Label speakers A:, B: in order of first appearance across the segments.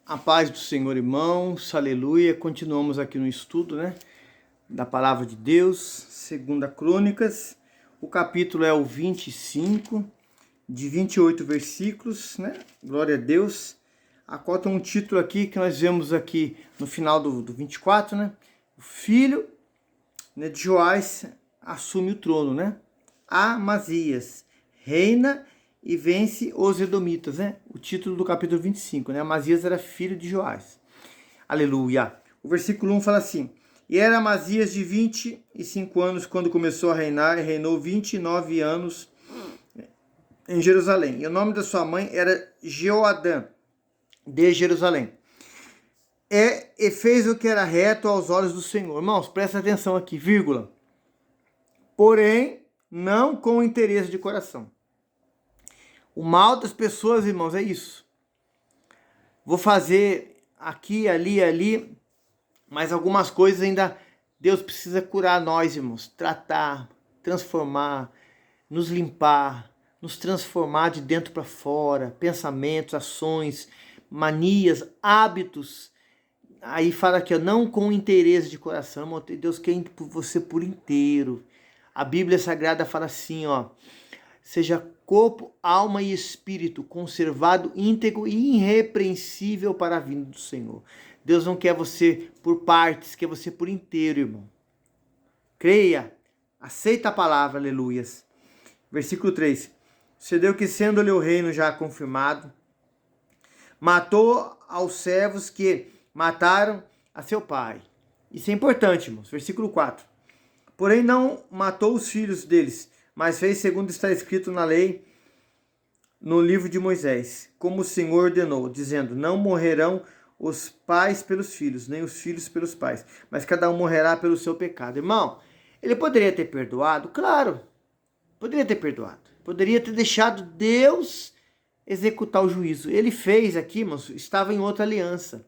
A: A paz do Senhor, irmãos, aleluia. Continuamos aqui no estudo, da palavra de Deus, segunda Crônicas. O capítulo é o 25, de 28 versículos, Glória a Deus. A qual tem um título aqui que nós vemos aqui no final do 24, O filho de Joás assume o trono, Amazias reina e vence os edomitas, O título do capítulo 25, Amazias era filho de Joás. Aleluia. O versículo 1 fala assim: E era Amazias de 25 anos quando começou a reinar, e reinou 29 anos em Jerusalém. E o nome da sua mãe era Jeoadã, de Jerusalém. E fez o que era reto aos olhos do Senhor. Irmãos, presta atenção aqui, vírgula. Porém, não com interesse de coração. O mal das pessoas, irmãos, é isso. Vou fazer aqui, ali, mas algumas coisas ainda Deus precisa curar nós, irmãos. Tratar, transformar, nos limpar, nos transformar de dentro para fora. Pensamentos, ações, manias, hábitos. Aí fala aqui, não com interesse de coração, irmão. Deus quer você por inteiro. A Bíblia Sagrada fala assim, seja corpo, alma e espírito conservado, íntegro e irrepreensível para a vinda do Senhor. Deus não quer você por partes, quer você por inteiro, irmão. Creia, aceita a palavra, aleluias. Versículo 3. Sucedeu que, sendo-lhe o reino já confirmado, matou aos servos que mataram a seu pai. Isso é importante, irmãos. Versículo 4. Porém não matou os filhos deles, mas fez segundo está escrito na lei, no livro de Moisés, como o Senhor ordenou, dizendo: não morrerão os pais pelos filhos, nem os filhos pelos pais, mas cada um morrerá pelo seu pecado. Irmão, ele poderia ter perdoado? Claro, poderia ter perdoado. Poderia ter deixado Deus executar o juízo. Ele fez aqui, irmãos, estava em outra aliança.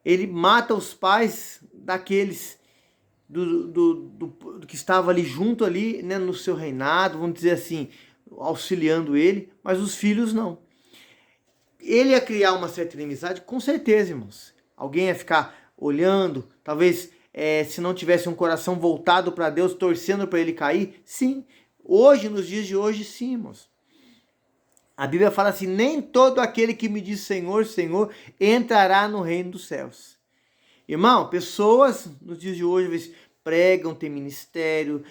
A: Ele mata os pais daqueles do que estava ali junto ali, no seu reinado, vamos dizer assim, auxiliando ele, mas os filhos não. Ele ia criar uma certa inimizade, com certeza, irmãos. Alguém ia ficar olhando, talvez se não tivesse um coração voltado para Deus, torcendo para ele cair, sim. Hoje, nos dias de hoje, sim, irmãos. A Bíblia fala assim: nem todo aquele que me diz Senhor, Senhor, entrará no reino dos céus. Irmão, pessoas nos dias de hoje pregam, tem ministério,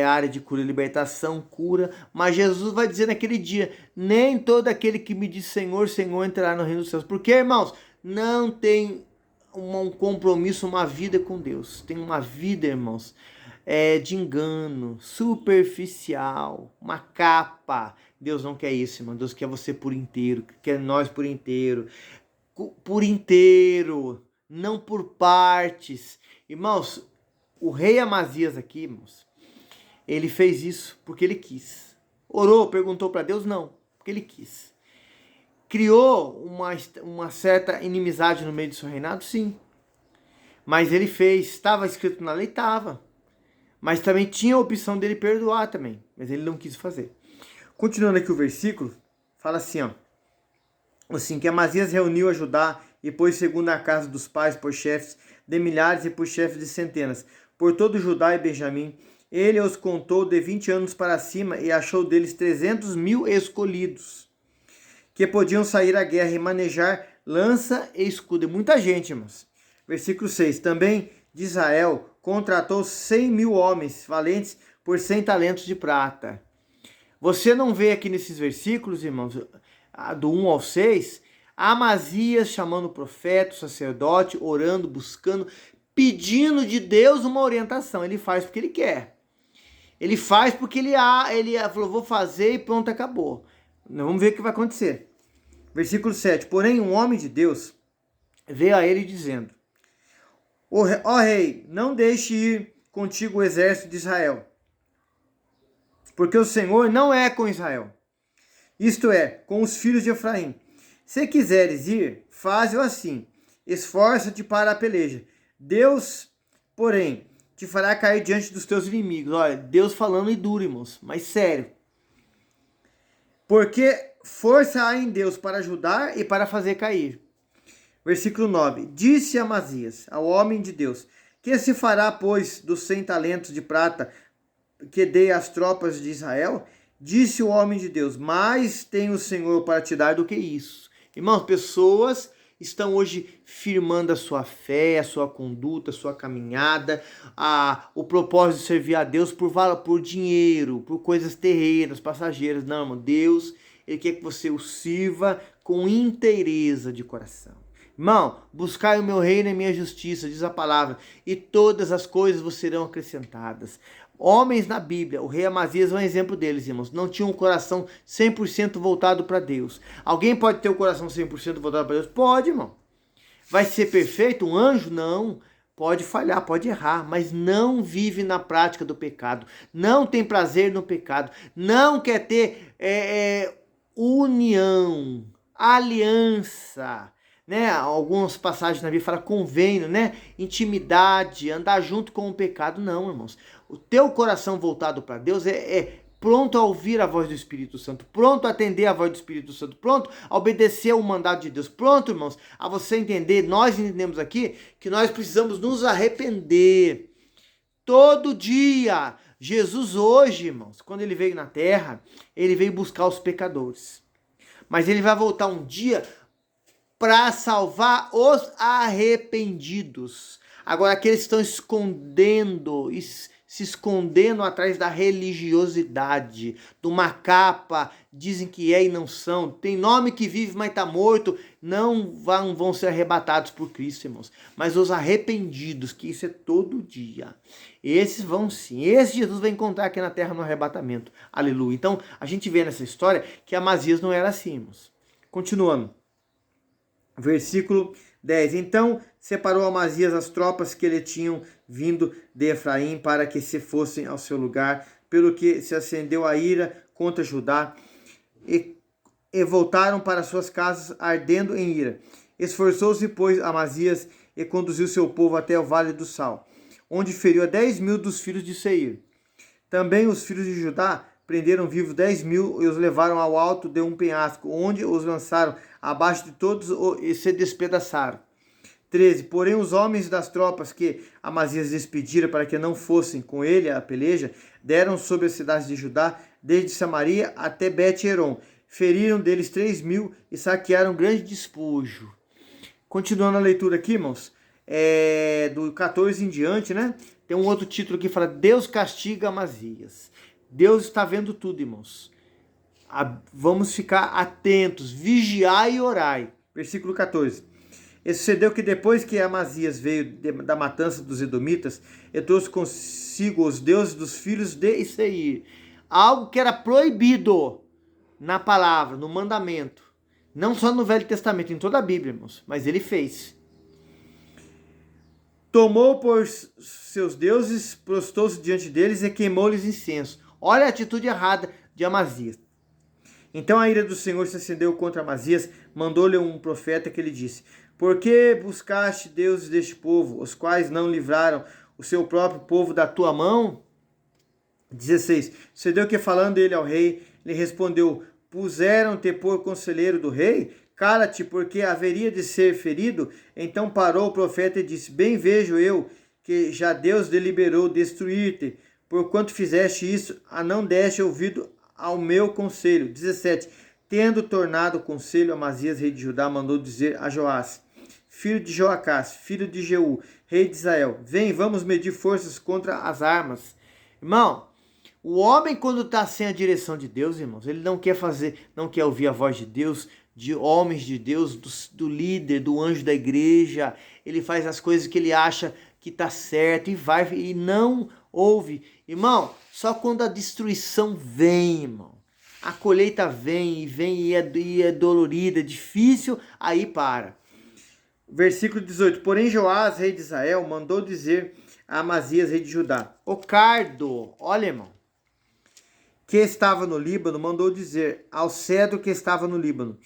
A: área de cura e libertação, cura, mas Jesus vai dizer naquele dia: nem todo aquele que me diz Senhor, Senhor entrará no reino dos céus. Porque, irmãos, não tem um compromisso, uma vida com Deus. Tem uma vida, irmãos, de engano, superficial, uma capa. Deus não quer isso, irmão. Deus quer você por inteiro, quer nós por inteiro. Por inteiro, não por partes. Irmãos, o rei Amazias aqui, irmãos, ele fez isso porque ele quis. Orou, perguntou para Deus? Não, porque ele quis. Criou uma certa inimizade no meio do seu reinado? Sim. Mas ele fez. Estava escrito na lei? Estava. Mas também tinha a opção dele perdoar também. Mas ele não quis fazer. Continuando aqui o versículo, fala assim, que Amazias reuniu a Judá e pôs segundo a casa dos pais por chefes de milhares e por chefes de centenas, por todo Judá e Benjamim. Ele os contou de 20 anos para cima e achou deles 300.000 escolhidos, que podiam sair à guerra e manejar lança e escudo. E muita gente, irmãos. Versículo 6. Também de Israel contratou 100.000 homens valentes por 100 talentos de prata. Você não vê aqui nesses versículos, irmãos, do 1 ao 6, Amazias chamando o profeta, o sacerdote, orando, buscando, pedindo de Deus uma orientação. Ele faz porque ele quer. Ele faz porque ele falou: vou fazer e pronto, acabou. Vamos ver o que vai acontecer. Versículo 7. Porém, um homem de Deus veio a ele dizendo: ó rei, não deixe ir contigo o exército de Israel, porque o Senhor não é com Israel, isto é, com os filhos de Efraim. Se quiseres ir, faze-o assim, esforça-te para a peleja. Deus, porém, te fará cair diante dos teus inimigos. Olha, Deus falando e duro, irmãos, mas sério. Porque força há em Deus para ajudar e para fazer cair. Versículo 9. Disse Amazias ao homem de Deus: que se fará, pois, dos 100 talentos de prata que dei às tropas de Israel? Disse o homem de Deus: mais tem o Senhor para te dar do que isso. Irmãos, pessoas estão hoje firmando a sua fé, a sua conduta, a sua caminhada, o propósito de servir a Deus por dinheiro, por coisas terrenas, passageiras. Não, irmão, Deus, Ele quer que você o sirva com inteireza de coração. Irmão, buscai o meu reino e a minha justiça, diz a palavra, e todas as coisas vos serão acrescentadas. Homens na Bíblia, o rei Amazias é um exemplo deles, irmãos. Não tinham um coração 100% voltado para Deus. Alguém pode ter o coração 100% voltado para Deus? Pode, irmão. Vai ser perfeito? Um anjo? Não. Pode falhar, pode errar, mas não vive na prática do pecado. Não tem prazer no pecado. Não quer ter união, aliança, né? Algumas passagens na Bíblia falam convênio, né? Intimidade, andar junto com o pecado. Não, irmãos. O teu coração voltado para Deus é pronto a ouvir a voz do Espírito Santo, pronto a atender a voz do Espírito Santo, pronto a obedecer ao mandato de Deus, pronto, irmãos, a você entender. Nós entendemos aqui que nós precisamos nos arrepender todo dia. Jesus hoje, irmãos, quando ele veio na terra, ele veio buscar os pecadores, mas ele vai voltar um dia para salvar os arrependidos. Agora, aqueles que estão se escondendo atrás da religiosidade, de uma capa, dizem que é e não são, tem nome que vive, mas está morto, não vão ser arrebatados por Cristo, irmãos. Mas os arrependidos, que isso é todo dia, esses vão sim, esse Jesus vai encontrar aqui na terra no arrebatamento. Aleluia. Então, a gente vê nessa história que Amazias não era assim, irmãos. Continuando. Versículo 10. Então separou Amazias as tropas que lhe tinham vindo de Efraim para que se fossem ao seu lugar, pelo que se acendeu a ira contra Judá e voltaram para suas casas ardendo em ira. Esforçou-se, pois, Amazias e conduziu seu povo até o vale do Sal, onde feriu a 10.000 dos filhos de Seir. Também os filhos de Judá prenderam vivos 10.000 e os levaram ao alto de um penhasco, onde os lançaram abaixo de todos e se despedaçaram. 13. Porém, os homens das tropas que Amazias despedira para que não fossem com ele à peleja, deram sobre as cidades de Judá, desde Samaria até Bet-Heron. Feriram deles 3.000 e saquearam grande despojo. Continuando a leitura aqui, irmãos, do 14 em diante, né? Tem um outro título que fala: Deus castiga Amazias. Deus está vendo tudo, irmãos. Vamos ficar atentos, vigiai e orai. Versículo 14. E sucedeu que depois que Amazias veio da matança dos edomitas, e trouxe consigo os deuses dos filhos de Seir, algo que era proibido na palavra, no mandamento, não só no Velho Testamento, em toda a Bíblia, irmãos, mas ele fez. Tomou por seus deuses, prostou-se diante deles e queimou-lhes incenso. Olha a atitude errada de Amazias. Então a ira do Senhor se acendeu contra Amazias, mandou-lhe um profeta que lhe disse: por que buscaste deuses deste povo, os quais não livraram o seu próprio povo da tua mão? 16. Sucedeu que, falando ele ao rei, lhe respondeu: puseram-te por conselheiro do rei? Cala-te, porque haveria de ser ferido. Então parou o profeta e disse: bem vejo eu que já Deus deliberou destruir-te, porquanto fizeste isso, a não deste ouvido ao meu conselho. 17. Tendo tornado o conselho, Amazias, rei de Judá, mandou dizer a Joás, filho de Joacás, filho de Jeú, rei de Israel: vem, vamos medir forças contra as armas. Irmão, o homem, quando está sem a direção de Deus, irmãos, ele não quer ouvir a voz de Deus, de homens de Deus, do líder, do anjo da igreja. Ele faz as coisas que ele acha que está certo e não ouve. Irmão, só quando a destruição vem, irmão, a colheita vem e é dolorida, é difícil, aí para. Versículo 18. Porém, Joás, rei de Israel, mandou dizer a Amazias, rei de Judá: o cardo, olha, irmão, que estava no Líbano, mandou dizer ao cedro que estava no Líbano: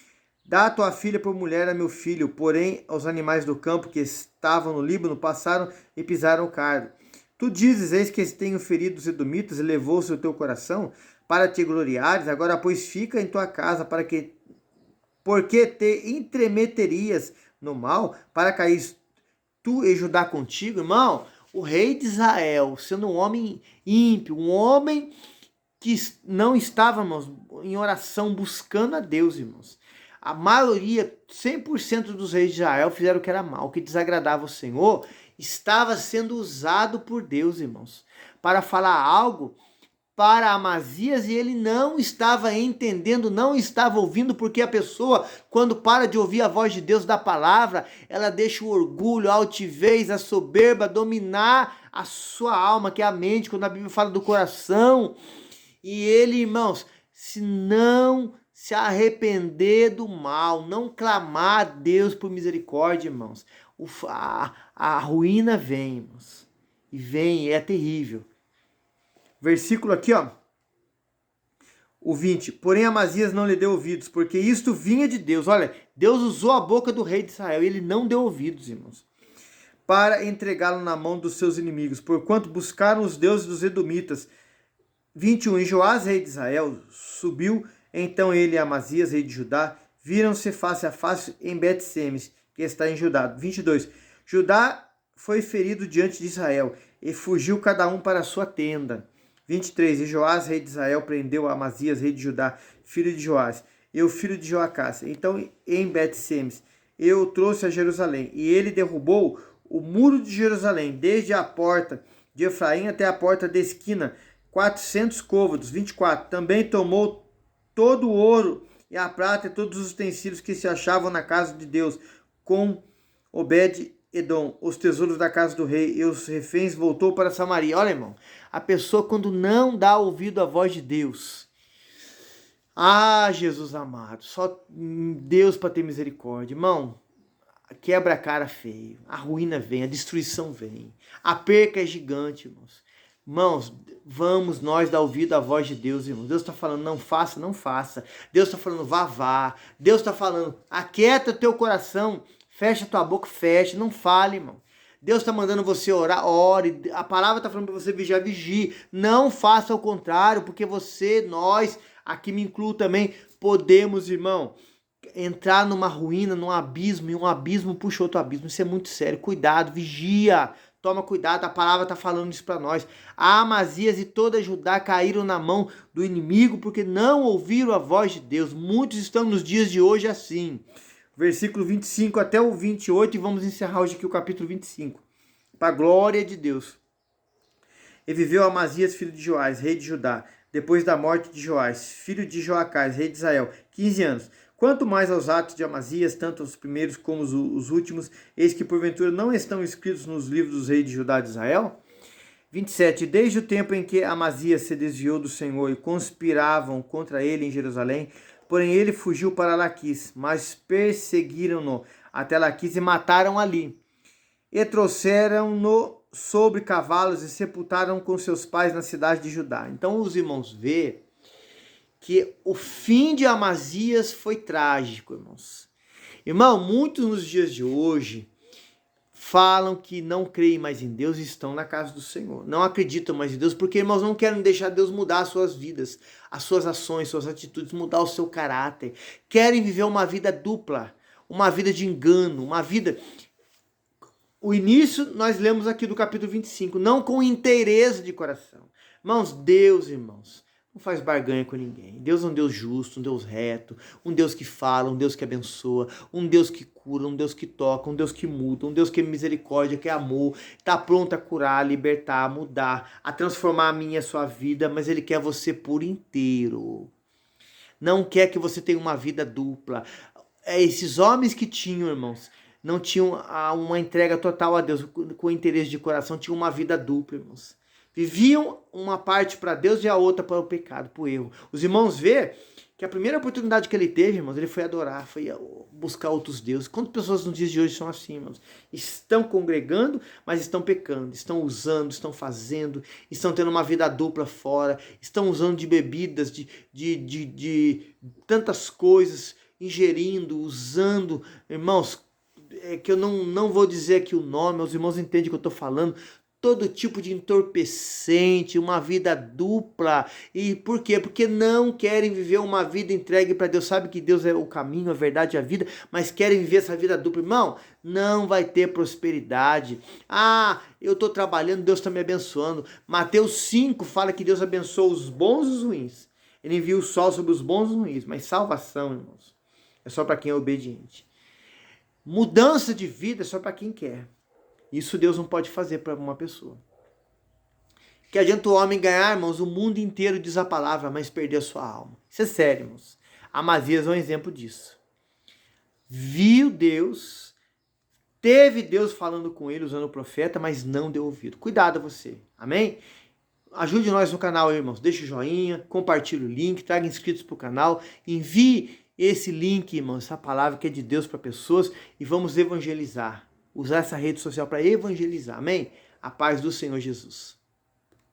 A: dá a tua filha por mulher a meu filho. Porém, os animais do campo que estavam no Líbano passaram e pisaram o cardo. Tu dizes: eis que tenho ferido os edomitas e levou-se o teu coração para te gloriares. Agora, pois, fica em tua casa, porque te entremeterias no mal, para cair tu e Judá contigo, irmão. O rei de Israel, sendo um homem ímpio, um homem que não estava, irmãos, em oração, buscando a Deus, irmãos. A maioria, 100% dos reis de Israel fizeram o que era mal, o que desagradava o Senhor, estava sendo usado por Deus, irmãos, para falar algo para Amazias e ele não estava entendendo, não estava ouvindo, porque a pessoa, quando para de ouvir a voz de Deus da palavra, ela deixa o orgulho, a altivez, a soberba dominar a sua alma, que é a mente, quando a Bíblia fala do coração. E ele, irmãos, se não se arrepender do mal, não clamar a Deus por misericórdia, irmãos, a ruína vem, irmãos. E vem, é terrível. Versículo aqui, ó. O 20. Porém Amazias não lhe deu ouvidos, porque isto vinha de Deus. Olha, Deus usou a boca do rei de Israel e ele não deu ouvidos, irmãos, para entregá-lo na mão dos seus inimigos, porquanto buscaram os deuses dos edomitas. 21. E Joás, rei de Israel, subiu, então ele e Amazias, rei de Judá, viram-se face a face em Bet-Semes, que está em Judá. 22. Judá foi ferido diante de Israel, e fugiu cada um para a sua tenda. 23. E Joás, rei de Israel, prendeu Amazias, rei de Judá, filho de Joás, e o filho de Joacás. Então, em Bet-Semes, eu o trouxe a Jerusalém, e ele derrubou o muro de Jerusalém, desde a porta de Efraim até a porta da esquina, 400 côvados. 24. Também tomou todo o ouro e a prata e todos os utensílios que se achavam na casa de Deus, com Obed-edom, os tesouros da casa do rei e os reféns, voltou para Samaria. Olha, irmão, a pessoa quando não dá ouvido à voz de Deus, Jesus amado, só Deus para ter misericórdia, irmão, quebra a cara feio, a ruína vem, a destruição vem, a perca é gigante, irmãos. Irmãos, vamos nós dar ouvido à voz de Deus, irmãos. Deus está falando, não faça, não faça. Deus está falando, vá. Deus está falando, aquieta o teu coração, fecha a tua boca, fecha, não fale, irmão. Deus está mandando você orar, ore. A palavra está falando para você vigiar, vigie. Não faça o contrário, porque você, nós, aqui me incluo também, podemos, irmão, entrar numa ruína, num abismo, e um abismo puxa outro abismo. Isso é muito sério. Cuidado, vigia. Toma cuidado, a palavra está falando isso para nós. Amazias e toda Judá caíram na mão do inimigo porque não ouviram a voz de Deus. Muitos estão nos dias de hoje assim. Versículo 25 até o 28 e vamos encerrar hoje aqui o capítulo 25. Para a glória de Deus. E viveu Amazias, filho de Joás, rei de Judá, depois da morte de Joás, filho de Joacás, rei de Israel, 15 anos. Quanto mais aos atos de Amazias, tanto os primeiros como os últimos, eis que porventura não estão escritos nos livros dos reis de Judá e de Israel? 27. Desde o tempo em que Amazias se desviou do Senhor e conspiravam contra ele em Jerusalém, porém ele fugiu para Laquis, mas perseguiram-no até Laquis e mataram ali. E trouxeram-no sobre cavalos e sepultaram com seus pais na cidade de Judá. Então os irmãos vê que o fim de Amazias foi trágico, irmãos. Irmão, muitos nos dias de hoje falam que não creem mais em Deus e estão na casa do Senhor. Não acreditam mais em Deus porque, irmãos, não querem deixar Deus mudar as suas vidas, as suas ações, suas atitudes, mudar o seu caráter. Querem viver uma vida dupla, uma vida de engano, uma vida... O início nós lemos aqui do capítulo 25, não com inteireza de coração. Irmãos, Deus, irmãos, não faz barganha com ninguém. Deus é um Deus justo, um Deus reto, um Deus que fala, um Deus que abençoa, um Deus que cura, um Deus que toca, um Deus que muda, um Deus que é misericórdia, que é amor, está pronto a curar, a libertar, a mudar, a transformar a minha e a sua vida, mas Ele quer você por inteiro. Não quer que você tenha uma vida dupla. Esses homens que tinham, irmãos, não tinham uma entrega total a Deus, com interesse de coração, tinham uma vida dupla, irmãos. Viviam uma parte para Deus e a outra para o pecado, para o erro. Os irmãos vê que a primeira oportunidade que ele teve, irmãos, ele foi adorar, foi buscar outros deuses. Quantas pessoas nos dias de hoje são assim, irmãos? Estão congregando, mas estão pecando, estão usando, estão fazendo, estão tendo uma vida dupla fora, estão usando de bebidas, de tantas coisas, ingerindo, usando, irmãos, que eu não vou dizer aqui o nome, os irmãos entendem o que eu estou falando, todo tipo de entorpecente, uma vida dupla. E por quê? Porque não querem viver uma vida entregue para Deus. Sabe que Deus é o caminho, a verdade e a vida, mas querem viver essa vida dupla. Irmão, não vai ter prosperidade. Ah, eu estou trabalhando, Deus está me abençoando. Mateus 5 fala que Deus abençoa os bons e os ruins. Ele envia o sol sobre os bons e os ruins. Mas salvação, irmãos, é só para quem é obediente. Mudança de vida é só para quem quer. Isso Deus não pode fazer para uma pessoa. Que adianta o homem ganhar, irmãos, o mundo inteiro, diz a palavra, mas perder a sua alma. Isso é sério, irmãos. Amazias é um exemplo disso. Viu Deus, teve Deus falando com ele, usando o profeta, mas não deu ouvido. Cuidado a você, amém? Ajude nós no canal, irmãos. Deixe o joinha, compartilhe o link, traga inscritos para o canal, envie esse link, irmãos, essa palavra que é de Deus para pessoas e vamos evangelizar. Usar essa rede social para evangelizar, amém? A paz do Senhor Jesus.